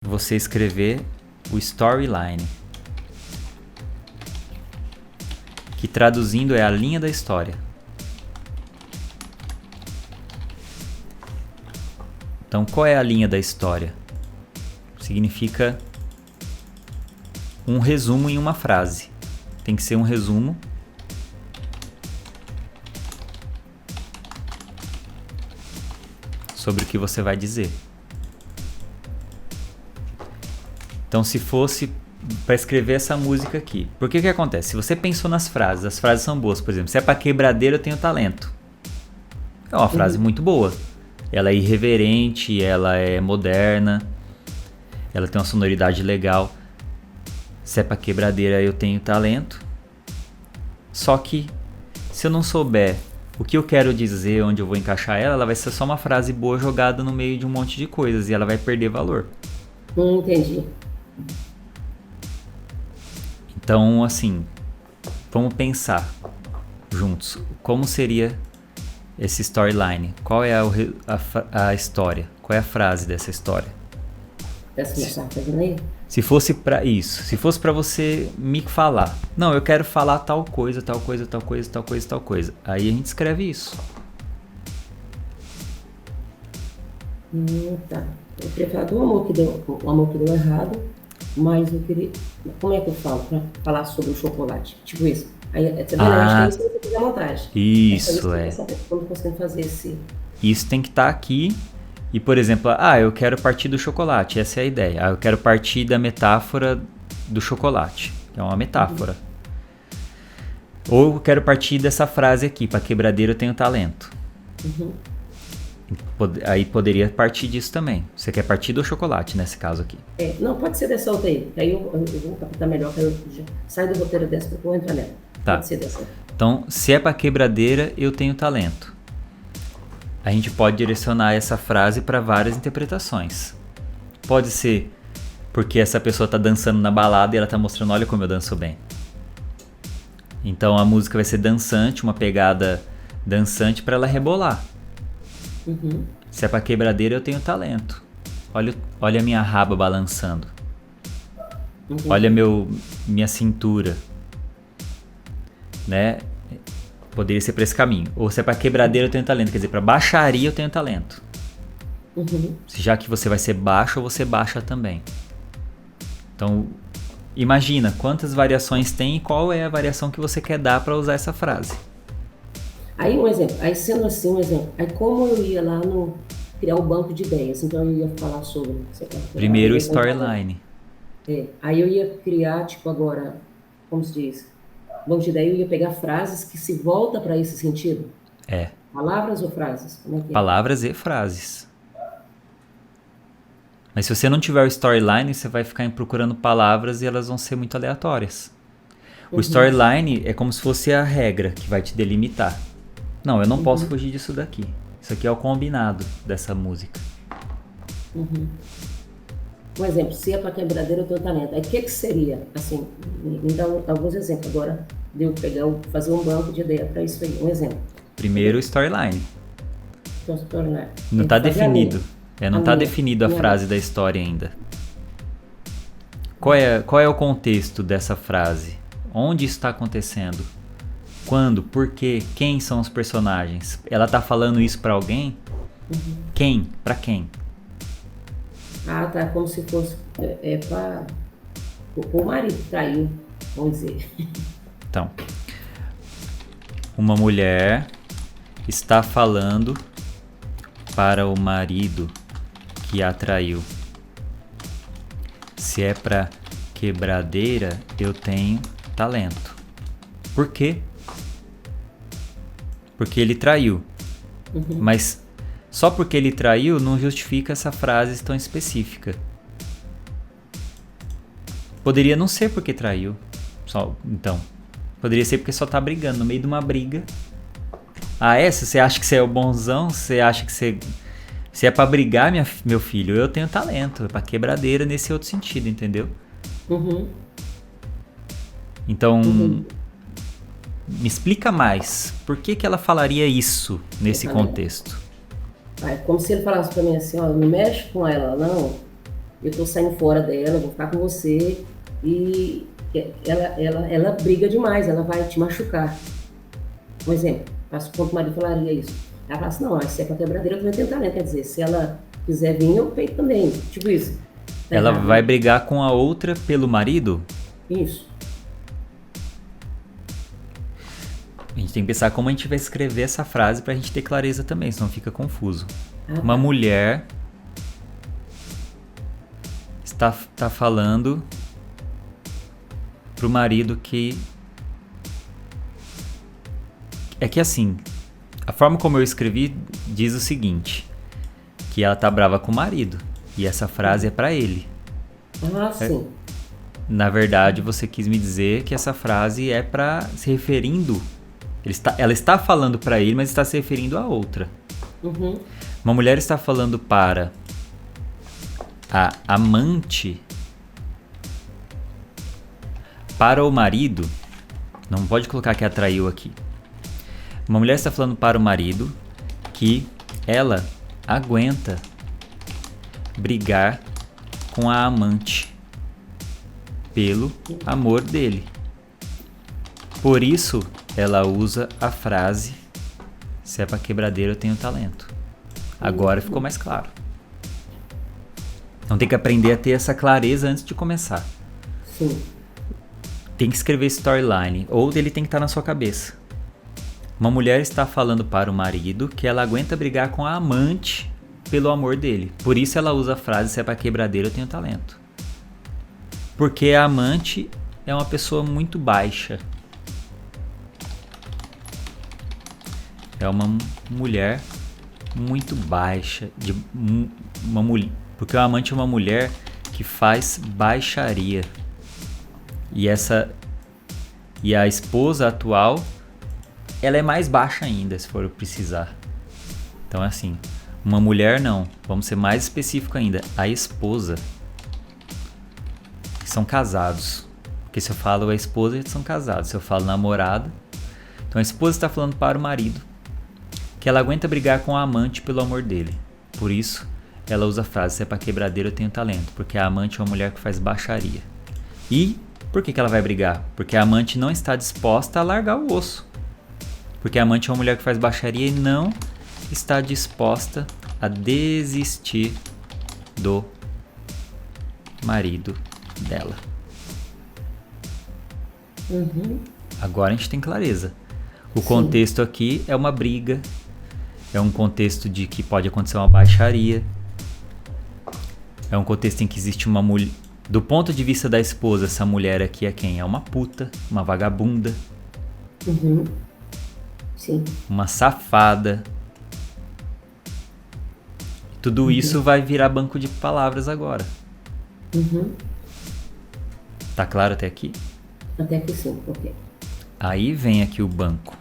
você escrever o storyline, que traduzindo é a linha da história. Então, qual é a linha da história? Significa um resumo em uma frase. Tem que ser um resumo sobre o que você vai dizer. Então, se fosse para escrever essa música aqui, por que acontece? Se você pensou nas frases, as frases são boas. Por exemplo, se é para quebradeira, eu tenho talento. É uma frase muito boa. Ela é irreverente, ela é moderna, ela tem uma sonoridade legal. Se é pra quebradeira, eu tenho talento. Só que, se eu não souber o que eu quero dizer, onde eu vou encaixar ela, ela vai ser só uma frase boa jogada no meio de um monte de coisas e ela vai perder valor. Entendi. Então, assim, vamos pensar juntos. Como seria esse storyline? Qual é a história? Qual é a frase dessa história? Essa tá fazendo aí? Se fosse pra isso, se fosse pra você me falar, não, eu quero falar tal coisa, tal coisa, tal coisa, tal coisa, tal coisa. Aí a gente escreve isso. Tá. Eu queria falar do amor que deu errado, mas eu queria. Como é que eu falo pra falar sobre o chocolate? Tipo isso. Aí, tá vendo? Eu acho que é isso que eu fiz a montagem. Isso é. Como conseguindo fazer esse. Isso tem que estar aqui. E, por exemplo, eu quero partir do chocolate, essa é a ideia. Eu quero partir da metáfora do chocolate, que é uma metáfora. Ou eu quero partir dessa frase aqui, para quebradeira eu tenho talento. Aí poderia partir disso também. Você quer partir do chocolate nesse caso aqui. Não, pode ser dessa outra aí, que aí eu vou captar melhor, que eu já saio do roteiro dessa, porque eu vou entrar nela. Tá. Pode ser dessa. Então, se é para quebradeira, eu tenho talento. A gente pode direcionar essa frase para várias interpretações. Pode ser porque essa pessoa está dançando na balada e ela está mostrando, olha como eu danço bem. Então a música vai ser dançante, uma pegada dançante para ela rebolar. Se é para quebradeira, eu tenho talento. Olha a minha raba balançando. Olha minha cintura. Né? Poderia ser para esse caminho. Ou se é para quebradeira, eu tenho talento. Quer dizer, para baixaria, eu tenho talento. Já que você vai ser baixo, você baixa também. Então, imagina quantas variações tem e qual é a variação que você quer dar para usar essa frase. Aí um exemplo, aí sendo assim um exemplo, aí como eu ia lá no criar o banco de ideias, então eu ia falar sobre... Primeiro o storyline. Aí eu ia criar, tipo agora, como se diz, banco de ideias, eu ia pegar frases que se voltam para esse sentido. Palavras ou frases? Como é que é? Palavras e frases. Mas se você não tiver o storyline, você vai ficar procurando palavras e elas vão ser muito aleatórias. O storyline é como se fosse a regra que vai te delimitar. Não, eu não posso fugir disso daqui. Isso aqui é o combinado dessa música. Um exemplo, se é para quebradeira, eu tenho talento. Aí o que seria? Assim, me dá alguns exemplos. Agora, de eu fazer um banco de ideia para isso aí. Um exemplo. Primeiro o storyline. Então, storyline. Não está definido. Não está definido a frase da história ainda. Qual é o contexto dessa frase? Onde está acontecendo? Quando? Por quê? Quem são os personagens? Ela tá falando isso pra alguém? Quem? Pra quem? Tá. Como se fosse para o marido que traiu, vamos dizer. Então, uma mulher está falando para o marido que a traiu. Se é pra quebradeira, eu tenho talento. Por quê? Porque ele traiu. Mas só porque ele traiu não justifica essa frase tão específica. Poderia não ser porque traiu. Então, poderia ser porque só tá brigando. No meio de uma briga. Você acha que você é o bonzão? Você acha que você... Se é pra brigar, meu filho, eu tenho talento. É pra quebradeira nesse outro sentido, entendeu? Então... Me explica mais, por que ela falaria isso nesse contexto? Como se ele falasse pra mim assim, não mexe com ela, não. eu tô saindo fora dela, vou ficar com você, e ela briga demais, ela vai te machucar. Um exemplo, faço quanto o marido falaria isso. Ela fala assim, não, se é pra quebradeira, eu também tenho talento. Quer dizer, se ela quiser vir, eu peito também. Tipo isso. Tá ela errado, vai né? brigar com a outra pelo marido? Isso. A gente tem que pensar como a gente vai escrever essa frase pra gente ter clareza também, senão fica confuso. Uma Tá. mulher tá falando pro marido que... É que assim, a forma como eu escrevi diz o seguinte, que ela tá brava com o marido, e essa frase é pra ele. Ah, sim. Na verdade, você quis me dizer que essa frase é pra se referindo... Ela está falando pra ele, mas está se referindo a outra. Uhum. Uma mulher está falando para a amante, para o marido, não pode colocar que atraiu aqui. Uma mulher está falando para o marido que ela aguenta brigar com a amante pelo amor dele. Por isso, ela usa a frase: se é pra quebradeira, eu tenho talento. Agora ficou mais claro. Então tem que aprender a ter essa clareza antes de começar. Sim. Tem que escrever storyline, ou ele tem que estar na sua cabeça. Uma mulher está falando para o marido que ela aguenta brigar com a amante pelo amor dele. Por isso ela usa a frase: se é pra quebradeira, eu tenho talento. Porque a amante é uma pessoa muito baixa. É uma mulher muito baixa. Porque o amante é uma mulher que faz baixaria. E a esposa atual, ela é mais baixa ainda, se for precisar. Então é assim, uma mulher não. Vamos ser mais específico ainda. A esposa. Que são casados. Porque se eu falo a esposa, eles são casados. Se eu falo namorada. Então a esposa está falando para o marido que ela aguenta brigar com a amante pelo amor dele. Por isso, ela usa a frase: se é pra quebradeira, eu tenho talento. Porque a amante é uma mulher que faz baixaria. E por que ela vai brigar? Porque a amante não está disposta a largar o osso. Porque a amante é uma mulher que faz baixaria e não está disposta a desistir do marido dela. Agora a gente tem clareza. O contexto aqui é uma briga. É um contexto de que pode acontecer uma baixaria. É um contexto em que existe uma mulher... Do ponto de vista da esposa, essa mulher aqui é quem? É uma puta, uma vagabunda. Sim. Uma safada. Tudo isso vai virar banco de palavras agora. Tá claro até aqui? Até que sim, ok. Aí vem aqui o banco.